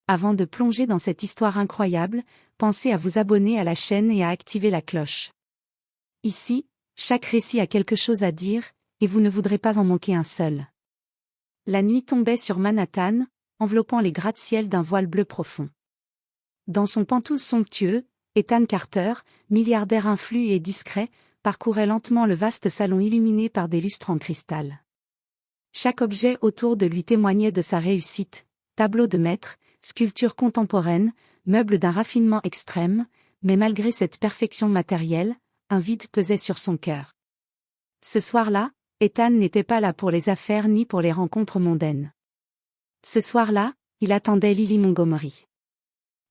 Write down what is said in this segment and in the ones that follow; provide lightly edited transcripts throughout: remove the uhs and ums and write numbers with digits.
avant de plonger dans cette histoire incroyable, pensez à vous abonner à la chaîne et à activer la cloche. Ici, chaque récit a quelque chose à dire, et vous ne voudrez pas en manquer un seul. La nuit tombait sur Manhattan, enveloppant les gratte-ciel d'un voile bleu profond. Dans son pantouse somptueux, Ethan Carter, milliardaire influent et discret, parcourait lentement le vaste salon illuminé par des lustres en cristal. Chaque objet autour de lui témoignait de sa réussite, tableaux de maître, sculptures contemporaines, meubles d'un raffinement extrême, mais malgré cette perfection matérielle, un vide pesait sur son cœur. Ce soir-là, Ethan n'était pas là pour les affaires ni pour les rencontres mondaines. Ce soir-là, il attendait Lily Montgomery.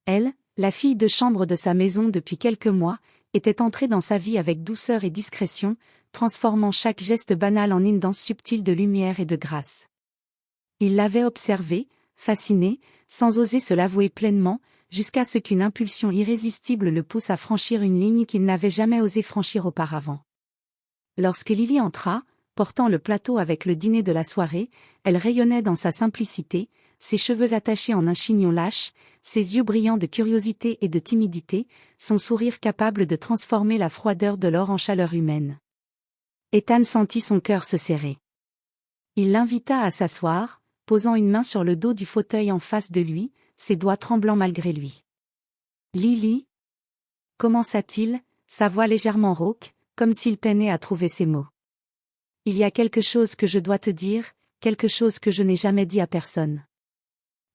Elle, la fille de chambre de sa maison depuis quelques mois, était entrée dans sa vie avec douceur et discrétion, transformant chaque geste banal en une danse subtile de lumière et de grâce. Il l'avait observée, fasciné, sans oser se l'avouer pleinement, jusqu'à ce qu'une impulsion irrésistible le pousse à franchir une ligne qu'il n'avait jamais osé franchir auparavant. Lorsque Lily entra, portant le plateau avec le dîner de la soirée, elle rayonnait dans sa simplicité, ses cheveux attachés en un chignon lâche, ses yeux brillants de curiosité et de timidité, son sourire capable de transformer la froideur de l'or en chaleur humaine. Ethan sentit son cœur se serrer. Il l'invita à s'asseoir, posant une main sur le dos du fauteuil en face de lui, ses doigts tremblants malgré lui. « Lily » commença-t-il, sa voix légèrement rauque, comme s'il peinait à trouver ses mots. « Il y a quelque chose que je dois te dire, quelque chose que je n'ai jamais dit à personne. »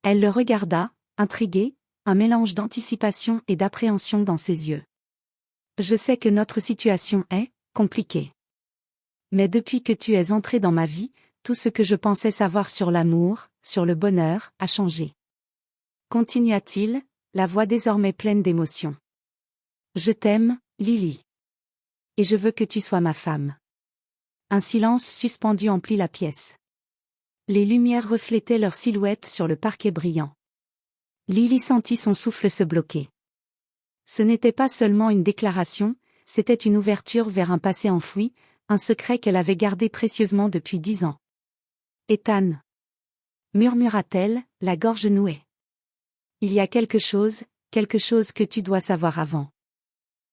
Elle le regarda, intriguée, un mélange d'anticipation et d'appréhension dans ses yeux. « Je sais que notre situation est compliquée. Mais depuis que tu es entré dans ma vie, tout ce que je pensais savoir sur l'amour, sur le bonheur, a changé. » Continua-t-il, la voix désormais pleine d'émotion. « Je t'aime, Lily. Et je veux que tu sois ma femme. » Un silence suspendu emplit la pièce. Les lumières reflétaient leurs silhouettes sur le parquet brillant. Lily sentit son souffle se bloquer. Ce n'était pas seulement une déclaration, c'était une ouverture vers un passé enfoui, un secret qu'elle avait gardé précieusement depuis 10 ans. « Ethan » murmura-t-elle, la gorge nouée. « Il y a quelque chose que tu dois savoir avant. »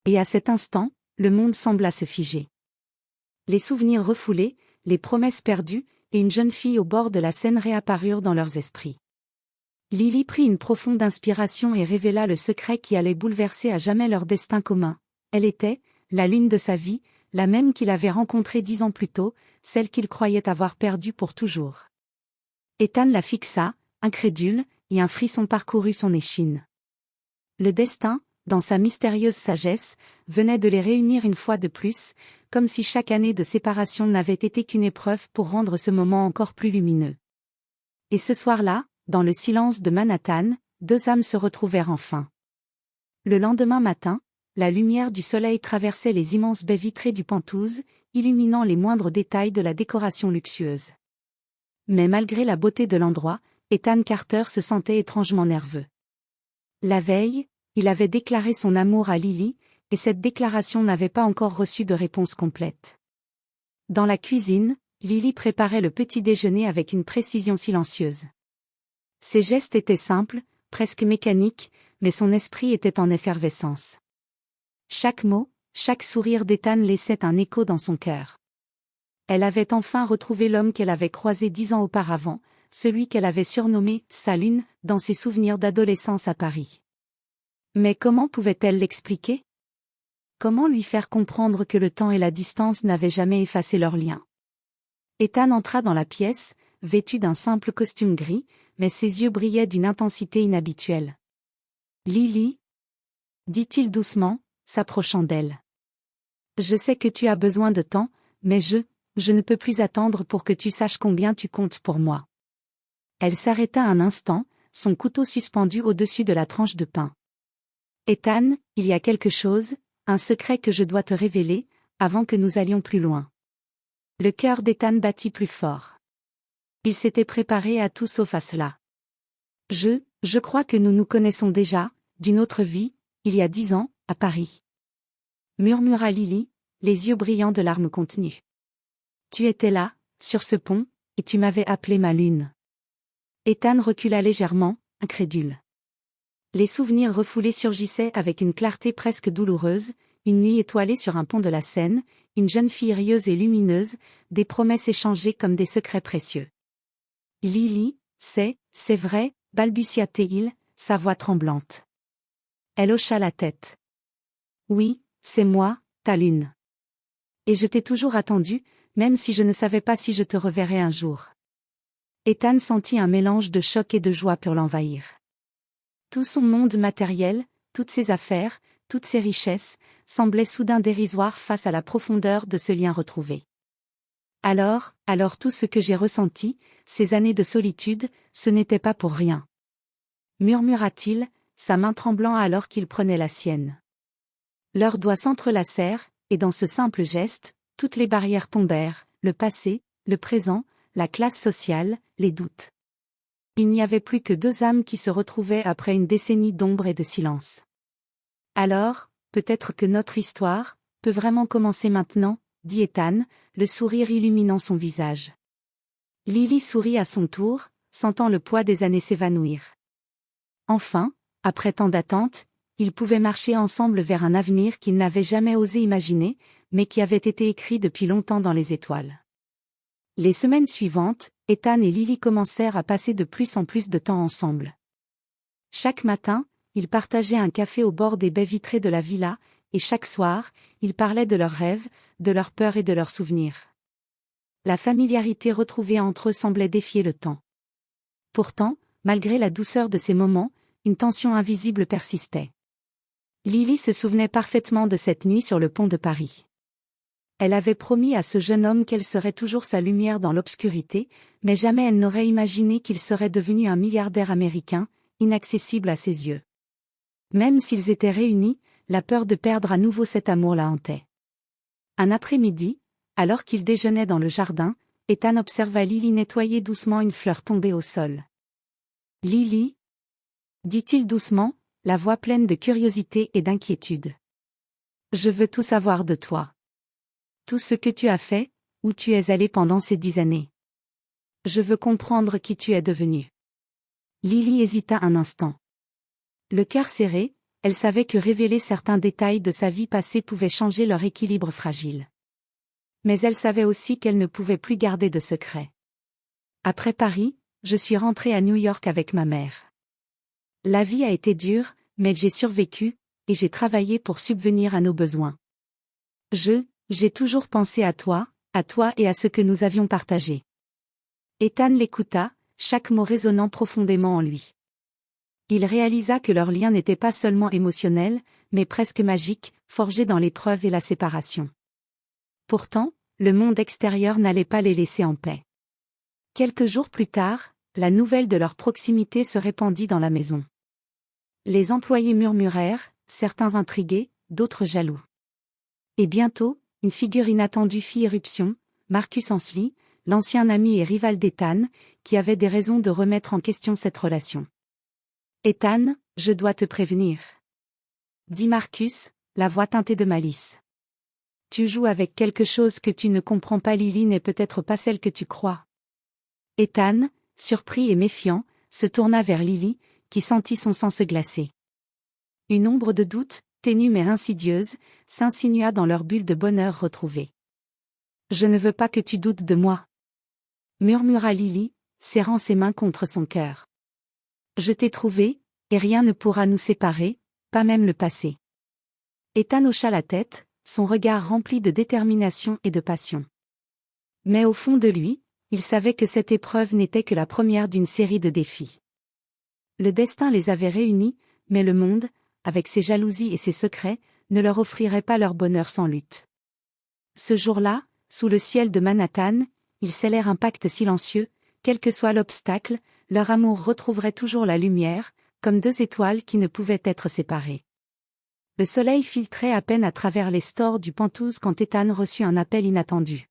Et à cet instant, le monde sembla se figer. Les souvenirs refoulés, les promesses perdues, et une jeune fille au bord de la Seine réapparurent dans leurs esprits. Lily prit une profonde inspiration et révéla le secret qui allait bouleverser à jamais leur destin commun. Elle était, la lune de sa vie, la même qu'il avait rencontrée 10 ans plus tôt, celle qu'il croyait avoir perdue pour toujours. Ethan la fixa, incrédule, et un frisson parcourut son échine. Le destin, dans sa mystérieuse sagesse, venait de les réunir une fois de plus, comme si chaque année de séparation n'avait été qu'une épreuve pour rendre ce moment encore plus lumineux. Et ce soir-là, dans le silence de Manhattan, 2 âmes se retrouvèrent enfin. Le lendemain matin, la lumière du soleil traversait les immenses baies vitrées du Pantouse, illuminant les moindres détails de la décoration luxueuse. Mais malgré la beauté de l'endroit, Ethan Carter se sentait étrangement nerveux. La veille, il avait déclaré son amour à Lily, et cette déclaration n'avait pas encore reçu de réponse complète. Dans la cuisine, Lily préparait le petit déjeuner avec une précision silencieuse. Ses gestes étaient simples, presque mécaniques, mais son esprit était en effervescence. Chaque mot, chaque sourire d'Ethan laissait un écho dans son cœur. Elle avait enfin retrouvé l'homme qu'elle avait croisé 10 ans auparavant, celui qu'elle avait surnommé « sa lune » dans ses souvenirs d'adolescence à Paris. Mais comment pouvait-elle l'expliquer? Comment lui faire comprendre que le temps et la distance n'avaient jamais effacé leur lien? Ethan entra dans la pièce, vêtu d'un simple costume gris, mais ses yeux brillaient d'une intensité inhabituelle. « Lily » dit-il doucement, s'approchant d'elle. « Je sais que tu as besoin de temps, mais je ne peux plus attendre pour que tu saches combien tu comptes pour moi. » Elle s'arrêta un instant, son couteau suspendu au-dessus de la tranche de pain. « Ethan, il y a quelque chose, un secret que je dois te révéler, avant que nous allions plus loin. » Le cœur d'Ethan battit plus fort. Il s'était préparé à tout sauf à cela. « Je crois que nous nous connaissons déjà, d'une autre vie, il y a 10 ans, à Paris. » murmura Lily, les yeux brillants de larmes contenues. « Tu étais là, sur ce pont, et tu m'avais appelé ma lune. » Ethan recula légèrement, incrédule. Les souvenirs refoulés surgissaient avec une clarté presque douloureuse, une nuit étoilée sur un pont de la Seine, une jeune fille rieuse et lumineuse, des promesses échangées comme des secrets précieux. Lily, c'est vrai, balbutia-t-il, sa voix tremblante. Elle hocha la tête. Oui, c'est moi, ta lune. Et je t'ai toujours attendu, même si je ne savais pas si je te reverrais un jour. Ethan sentit un mélange de choc et de joie pour l'envahir. Tout son monde matériel, toutes ses affaires, toutes ses richesses, semblaient soudain dérisoires face à la profondeur de ce lien retrouvé. Alors tout ce que j'ai ressenti, ces années de solitude, ce n'était pas pour rien. Murmura-t-il, sa main tremblant alors qu'il prenait la sienne. Leurs doigts s'entrelacèrent, et dans ce simple geste, toutes les barrières tombèrent, le passé, le présent, la classe sociale, les doutes. Il n'y avait plus que deux âmes qui se retrouvaient après une décennie d'ombre et de silence. Alors, peut-être que notre histoire peut vraiment commencer maintenant, dit Ethan, le sourire illuminant son visage. Lily sourit à son tour, sentant le poids des années s'évanouir. Enfin, après tant d'attentes, ils pouvaient marcher ensemble vers un avenir qu'ils n'avaient jamais osé imaginer, mais qui avait été écrit depuis longtemps dans les étoiles. Les semaines suivantes, Ethan et Lily commencèrent à passer de plus en plus de temps ensemble. Chaque matin, ils partageaient un café au bord des baies vitrées de la villa, et chaque soir, ils parlaient de leurs rêves, de leurs peurs et de leurs souvenirs. La familiarité retrouvée entre eux semblait défier le temps. Pourtant, malgré la douceur de ces moments, une tension invisible persistait. Lily se souvenait parfaitement de cette nuit sur le pont de Paris. Elle avait promis à ce jeune homme qu'elle serait toujours sa lumière dans l'obscurité, mais jamais elle n'aurait imaginé qu'il serait devenu un milliardaire américain, inaccessible à ses yeux. Même s'ils étaient réunis, la peur de perdre à nouveau cet amour la hantait. Un après-midi, alors qu'il déjeunait dans le jardin, Ethan observa Lily nettoyer doucement une fleur tombée au sol. « Lily » dit-il doucement, la voix pleine de curiosité et d'inquiétude. « Je veux tout savoir de toi. Tout ce que tu as fait, où tu es allé pendant ces 10 années. Je veux comprendre qui tu es devenu. » Lily hésita un instant. Le cœur serré, elle savait que révéler certains détails de sa vie passée pouvait changer leur équilibre fragile. Mais elle savait aussi qu'elle ne pouvait plus garder de secret. Après Paris, je suis rentrée à New York avec ma mère. La vie a été dure, mais j'ai survécu, et j'ai travaillé pour subvenir à nos besoins. J'ai toujours pensé à toi et à ce que nous avions partagé. Ethan l'écouta, chaque mot résonnant profondément en lui. Il réalisa que leur lien n'était pas seulement émotionnel, mais presque magique, forgé dans l'épreuve et la séparation. Pourtant, le monde extérieur n'allait pas les laisser en paix. Quelques jours plus tard, la nouvelle de leur proximité se répandit dans la maison. Les employés murmurèrent, certains intrigués, d'autres jaloux. Et bientôt, une figure inattendue fit irruption, Marcus Ansley, l'ancien ami et rival d'Ethan, qui avait des raisons de remettre en question cette relation. « Ethan, je dois te prévenir. » dit Marcus, la voix teintée de malice. « Tu joues avec quelque chose que tu ne comprends pas. Lily n'est peut-être pas celle que tu crois. » Ethan, surpris et méfiant, se tourna vers Lily, qui sentit son sang se glacer. Une ombre de doute, ténue mais insidieuse, s'insinua dans leur bulle de bonheur retrouvée. « Je ne veux pas que tu doutes de moi. » murmura Lily, serrant ses mains contre son cœur. « Je t'ai trouvé, et rien ne pourra nous séparer, pas même le passé. » Ethan hocha la tête, son regard rempli de détermination et de passion. Mais au fond de lui, il savait que cette épreuve n'était que la première d'une série de défis. Le destin les avait réunis, mais le monde, avec ses jalousies et ses secrets, ne leur offrirait pas leur bonheur sans lutte. Ce jour-là, sous le ciel de Manhattan, ils scellèrent un pacte silencieux, quel que soit l'obstacle, leur amour retrouverait toujours la lumière, comme deux étoiles qui ne pouvaient être séparées. Le soleil filtrait à peine à travers les stores du Penthouse quand Ethan reçut un appel inattendu.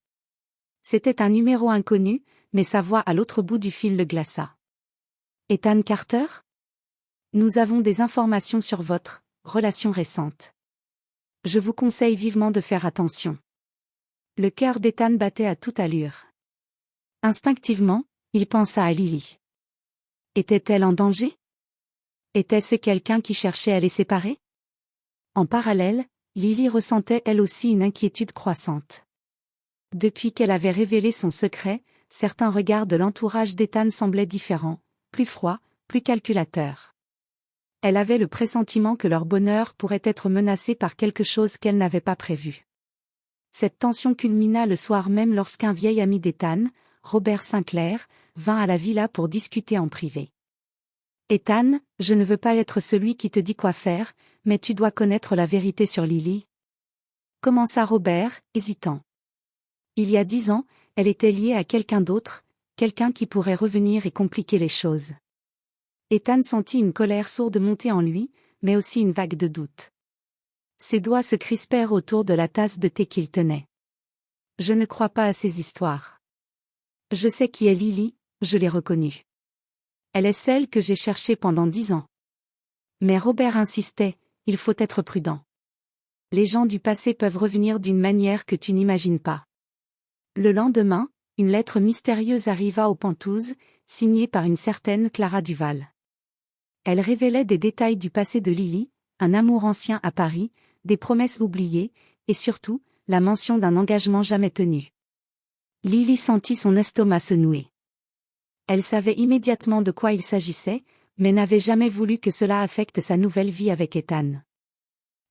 C'était un numéro inconnu, mais sa voix à l'autre bout du fil le glaça. « Ethan Carter ? Nous avons des informations sur votre relation récente. Je vous conseille vivement de faire attention. » Le cœur d'Ethan battait à toute allure. Instinctivement, il pensa à Lily. Était-elle en danger ? Était-ce quelqu'un qui cherchait à les séparer? En parallèle, Lily ressentait elle aussi une inquiétude croissante. Depuis qu'elle avait révélé son secret, certains regards de l'entourage d'Ethan semblaient différents, plus froids, plus calculateurs. Elle avait le pressentiment que leur bonheur pourrait être menacé par quelque chose qu'elle n'avait pas prévu. Cette tension culmina le soir même lorsqu'un vieil ami d'Ethan, Robert Sinclair, vint à la villa pour discuter en privé. « Ethan, je ne veux pas être celui qui te dit quoi faire, mais tu dois connaître la vérité sur Lily. » Commença Robert, hésitant. Il y a 10 ans, elle était liée à quelqu'un d'autre, quelqu'un qui pourrait revenir et compliquer les choses. Ethan sentit une colère sourde monter en lui, mais aussi une vague de doute. Ses doigts se crispèrent autour de la tasse de thé qu'il tenait. « Je ne crois pas à ces histoires. Je sais qui est Lily, je l'ai reconnue. Elle est celle que j'ai cherchée pendant 10 ans. » Mais Robert insistait, il faut être prudent. Les gens du passé peuvent revenir d'une manière que tu n'imagines pas. Le lendemain, une lettre mystérieuse arriva aux Pentouzes, signée par une certaine Clara Duval. Elle révélait des détails du passé de Lily, un amour ancien à Paris, des promesses oubliées, et surtout, la mention d'un engagement jamais tenu. Lily sentit son estomac se nouer. Elle savait immédiatement de quoi il s'agissait, mais n'avait jamais voulu que cela affecte sa nouvelle vie avec Ethan.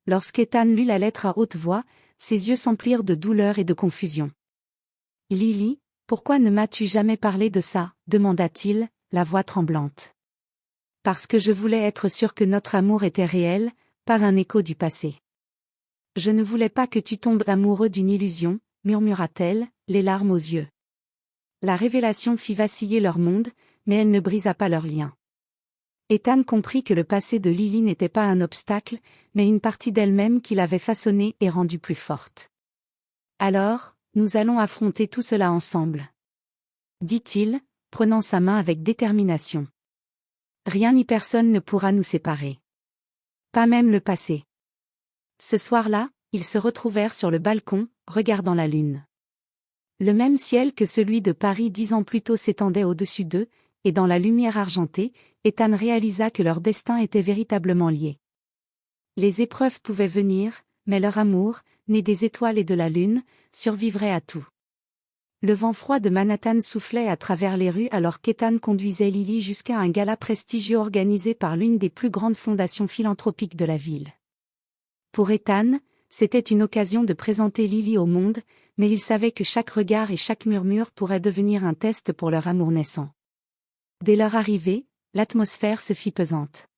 Lorsqu'Ethan lut la lettre à haute voix, ses yeux s'emplirent de douleur et de confusion. « Lily, pourquoi ne m'as-tu jamais parlé de ça ?» demanda-t-il, la voix tremblante. « Parce que je voulais être sûre que notre amour était réel, pas un écho du passé. Je ne voulais pas que tu tombes amoureux d'une illusion, murmura-t-elle, les larmes aux yeux. La révélation fit vaciller leur monde, mais elle ne brisa pas leur lien. Ethan comprit que le passé de Lily n'était pas un obstacle, mais une partie d'elle-même qui l'avait façonnée et rendue plus forte. « Alors, nous allons affronter tout cela ensemble. » dit-il, prenant sa main avec détermination. « Rien ni personne ne pourra nous séparer. Pas même le passé. » Ce soir-là, ils se retrouvèrent sur le balcon, regardant la lune. Le même ciel que celui de Paris 10 ans plus tôt s'étendait au-dessus d'eux, et dans la lumière argentée, Ethan réalisa que leur destin était véritablement lié. Les épreuves pouvaient venir, mais leur amour, né des étoiles et de la lune, survivrait à tout. Le vent froid de Manhattan soufflait à travers les rues alors qu'Ethan conduisait Lily jusqu'à un gala prestigieux organisé par l'une des plus grandes fondations philanthropiques de la ville. Pour Ethan, c'était une occasion de présenter Lily au monde, mais il savait que chaque regard et chaque murmure pourraient devenir un test pour leur amour naissant. Dès leur arrivée, l'atmosphère se fit pesante.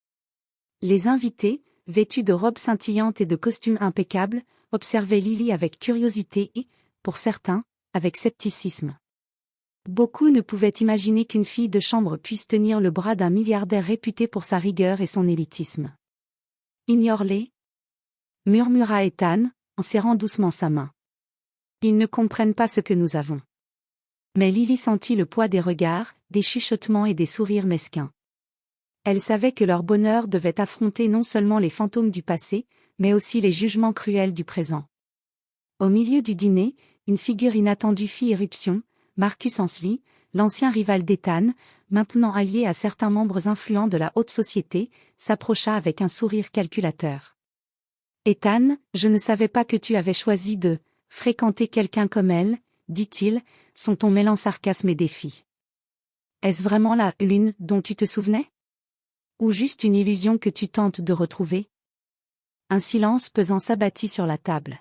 Les invités, vêtus de robes scintillantes et de costumes impeccables, observaient Lily avec curiosité et, pour certains, avec scepticisme. Beaucoup ne pouvaient imaginer qu'une fille de chambre puisse tenir le bras d'un milliardaire réputé pour sa rigueur et son élitisme. « Ignore-les » murmura Ethan, en serrant doucement sa main. « Ils ne comprennent pas ce que nous avons. » Mais Lily sentit le poids des regards, des chuchotements et des sourires mesquins. Elle savait que leur bonheur devait affronter non seulement les fantômes du passé, mais aussi les jugements cruels du présent. Au milieu du dîner, une figure inattendue fit irruption, Marcus Ansley, l'ancien rival d'Ethan, maintenant allié à certains membres influents de la haute société, s'approcha avec un sourire calculateur. « Ethan, je ne savais pas que tu avais choisi de fréquenter quelqu'un comme elle, » dit-il, son ton mêlant sarcasme et défi. « Est-ce vraiment la lune dont tu te souvenais? Ou juste une illusion que tu tentes de retrouver ?» Un silence pesant s'abattit sur la table.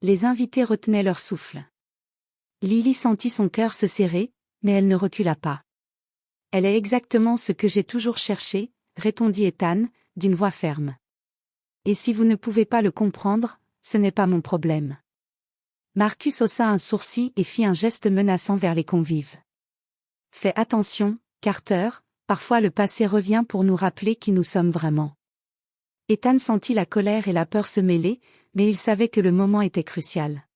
Les invités retenaient leur souffle. Lily sentit son cœur se serrer, mais elle ne recula pas. « Elle est exactement ce que j'ai toujours cherché, » répondit Ethan, d'une voix ferme. « Et si vous ne pouvez pas le comprendre, ce n'est pas mon problème. » Marcus haussa un sourcil et fit un geste menaçant vers les convives. « Fais attention, Carter, parfois le passé revient pour nous rappeler qui nous sommes vraiment. » Ethan sentit la colère et la peur se mêler, mais il savait que le moment était crucial.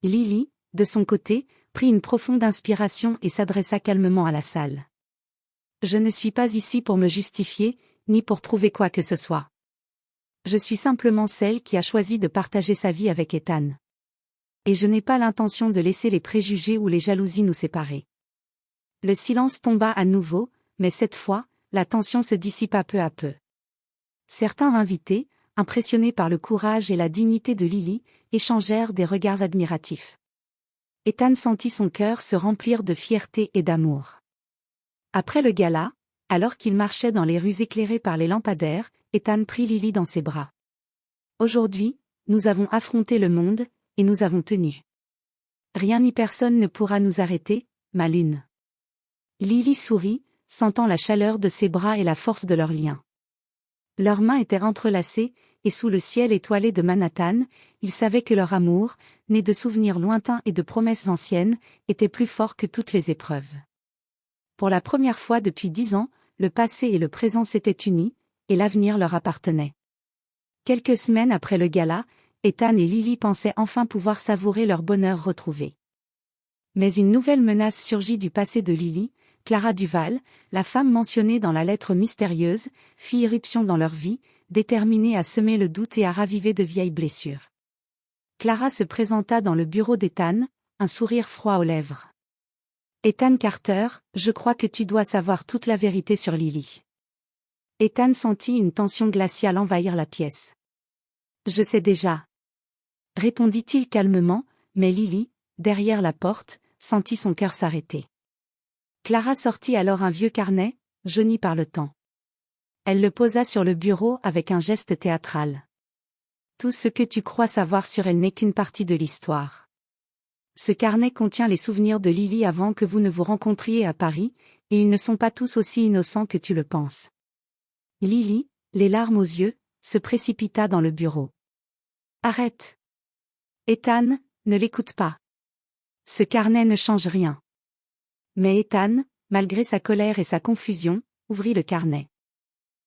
Lily, de son côté, prit une profonde inspiration et s'adressa calmement à la salle. « Je ne suis pas ici pour me justifier, ni pour prouver quoi que ce soit. Je suis simplement celle qui a choisi de partager sa vie avec Ethan. Et je n'ai pas l'intention de laisser les préjugés ou les jalousies nous séparer. » Le silence tomba à nouveau, mais cette fois, la tension se dissipa peu à peu. Certains invités, impressionnés par le courage et la dignité de Lily, échangèrent des regards admiratifs. Ethan sentit son cœur se remplir de fierté et d'amour. Après le gala, alors qu'il marchait dans les rues éclairées par les lampadaires, Ethan prit Lily dans ses bras. Aujourd'hui, nous avons affronté le monde, et nous avons tenu. Rien ni personne ne pourra nous arrêter, ma lune. Lily sourit, sentant la chaleur de ses bras et la force de leurs liens. Leurs mains étaient entrelacées, et sous le ciel étoilé de Manhattan, ils savaient que leur amour, né de souvenirs lointains et de promesses anciennes, était plus fort que toutes les épreuves. Pour la première fois depuis 10 ans, le passé et le présent s'étaient unis, et l'avenir leur appartenait. Quelques semaines après le gala, Ethan et Lily pensaient enfin pouvoir savourer leur bonheur retrouvé. Mais une nouvelle menace surgit du passé de Lily. Clara Duval, la femme mentionnée dans la lettre mystérieuse, fit irruption dans leur vie, déterminée à semer le doute et à raviver de vieilles blessures. Clara se présenta dans le bureau d'Ethan, un sourire froid aux lèvres. « Ethan Carter, je crois que tu dois savoir toute la vérité sur Lily. » Ethan sentit une tension glaciale envahir la pièce. « Je sais déjà. » répondit-il calmement, mais Lily, derrière la porte, sentit son cœur s'arrêter. Clara sortit alors un vieux carnet, jauni par le temps. Elle le posa sur le bureau avec un geste théâtral. « Tout ce que tu crois savoir sur elle n'est qu'une partie de l'histoire. Ce carnet contient les souvenirs de Lily avant que vous ne vous rencontriez à Paris, et ils ne sont pas tous aussi innocents que tu le penses. » Lily, les larmes aux yeux, se précipita dans le bureau. « Arrête. Ethan, ne l'écoute pas. Ce carnet ne change rien. » Mais Ethan, malgré sa colère et sa confusion, ouvrit le carnet.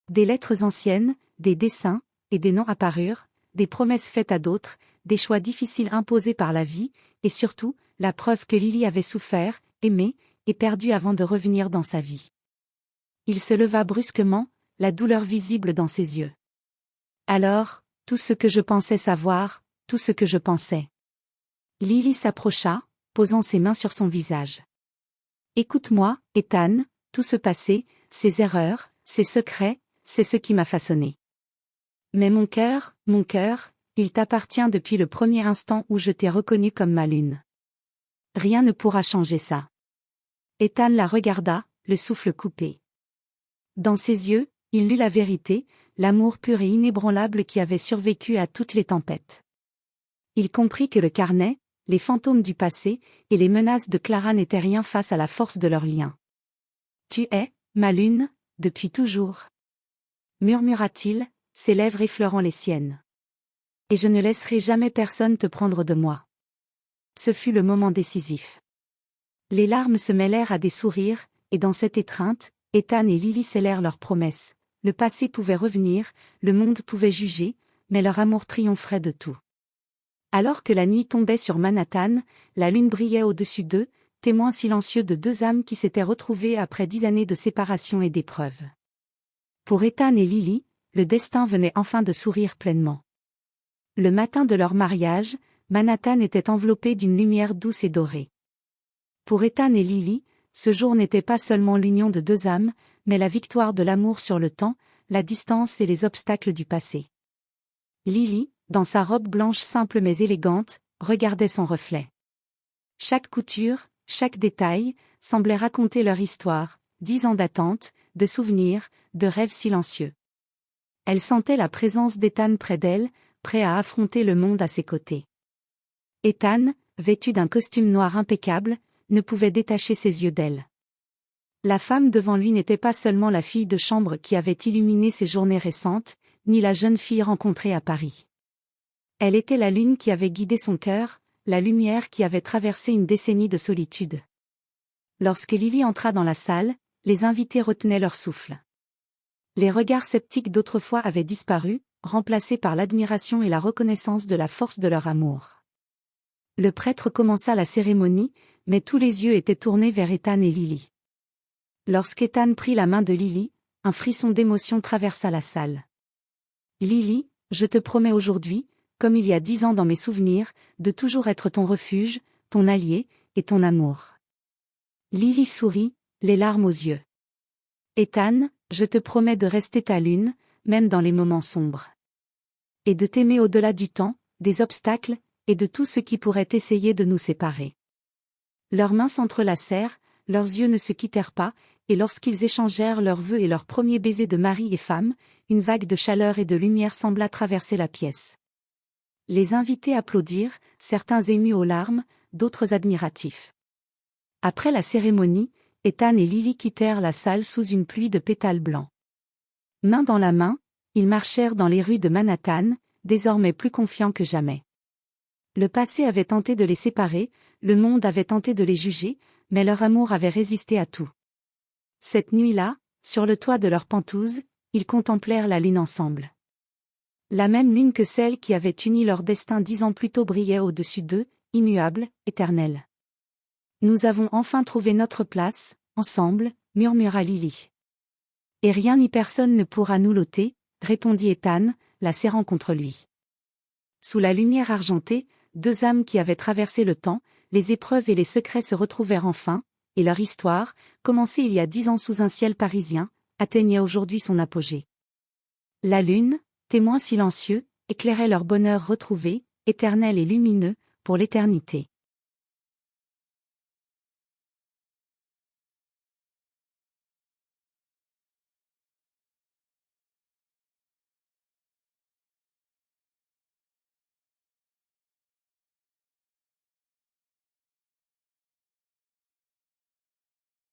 Des lettres anciennes, des dessins, et des noms apparurent, des promesses faites à d'autres, des choix difficiles imposés par la vie, et surtout, la preuve que Lily avait souffert, aimé, et perdu avant de revenir dans sa vie. Il se leva brusquement, la douleur visible dans ses yeux. Alors, tout ce que je pensais savoir, tout ce que je pensais. Lily s'approcha, posant ses mains sur son visage. Écoute-moi, Ethan, tout ce passé, ces erreurs, ces secrets, c'est ce qui m'a façonné. Mais mon cœur, il t'appartient depuis le premier instant où je t'ai reconnu comme ma lune. Rien ne pourra changer ça. Ethan la regarda, le souffle coupé. Dans ses yeux, il lut la vérité, l'amour pur et inébranlable qui avait survécu à toutes les tempêtes. Il comprit que le carnet, les fantômes du passé, et les menaces de Clara n'étaient rien face à la force de leur lien. « Tu es, ma lune, depuis toujours. » murmura-t-il, ses lèvres effleurant les siennes. « Et je ne laisserai jamais personne te prendre de moi. » Ce fut le moment décisif. Les larmes se mêlèrent à des sourires, et dans cette étreinte, Ethan et Lily scellèrent leurs promesses. Le passé pouvait revenir, le monde pouvait juger, mais leur amour triompherait de tout. Alors que la nuit tombait sur Manhattan, la lune brillait au-dessus d'eux, témoin silencieux de deux âmes qui s'étaient retrouvées après 10 années de séparation et d'épreuves. Pour Ethan et Lily, le destin venait enfin de sourire pleinement. Le matin de leur mariage, Manhattan était enveloppé d'une lumière douce et dorée. Pour Ethan et Lily, ce jour n'était pas seulement l'union de deux âmes, mais la victoire de l'amour sur le temps, la distance et les obstacles du passé. Lily, dans sa robe blanche simple mais élégante, regardait son reflet. Chaque couture, chaque détail, semblait raconter leur histoire, 10 ans d'attente, de souvenirs, de rêves silencieux. Elle sentait la présence d'Ethan près d'elle, prêt à affronter le monde à ses côtés. Ethan, vêtu d'un costume noir impeccable, ne pouvait détacher ses yeux d'elle. La femme devant lui n'était pas seulement la fille de chambre qui avait illuminé ses journées récentes, ni la jeune fille rencontrée à Paris. Elle était la lune qui avait guidé son cœur, la lumière qui avait traversé une décennie de solitude. Lorsque Lily entra dans la salle, les invités retenaient leur souffle. Les regards sceptiques d'autrefois avaient disparu, remplacés par l'admiration et la reconnaissance de la force de leur amour. Le prêtre commença la cérémonie, mais tous les yeux étaient tournés vers Ethan et Lily. Lorsqu'Ethan prit la main de Lily, un frisson d'émotion traversa la salle. « Lily, je te promets aujourd'hui, comme il y a 10 ans dans mes souvenirs, de toujours être ton refuge, ton allié, et ton amour. » Lily sourit, les larmes aux yeux. « Ethan, Je te promets de rester ta lune, même dans les moments sombres. Et de t'aimer au-delà du temps, des obstacles, et de tout ce qui pourrait essayer de nous séparer. Leurs mains s'entrelacèrent, leurs yeux ne se quittèrent pas, et lorsqu'ils échangèrent leurs vœux et leurs premiers baisers de mari et femme, une vague de chaleur et de lumière sembla traverser la pièce. Les invités applaudirent, certains émus aux larmes, d'autres admiratifs. Après la cérémonie, Ethan et Lily quittèrent la salle sous une pluie de pétales blancs. Main dans la main, ils marchèrent dans les rues de Manhattan, désormais plus confiants que jamais. Le passé avait tenté de les séparer, le monde avait tenté de les juger, mais leur amour avait résisté à tout. Cette nuit-là, sur le toit de leur pentouse, ils contemplèrent la lune ensemble. La même lune que celle qui avait uni leur destin 10 ans plus tôt brillait au-dessus d'eux, immuable, éternelle. Nous avons enfin trouvé notre place, ensemble, murmura Lily. Et rien ni personne ne pourra nous l'ôter, répondit Ethan, la serrant contre lui. Sous la lumière argentée, deux âmes qui avaient traversé le temps, les épreuves et les secrets se retrouvèrent enfin, et leur histoire, commencée il y a 10 ans sous un ciel parisien, atteignait aujourd'hui son apogée. La lune, témoin silencieux, éclairait leur bonheur retrouvé, éternel et lumineux, pour l'éternité.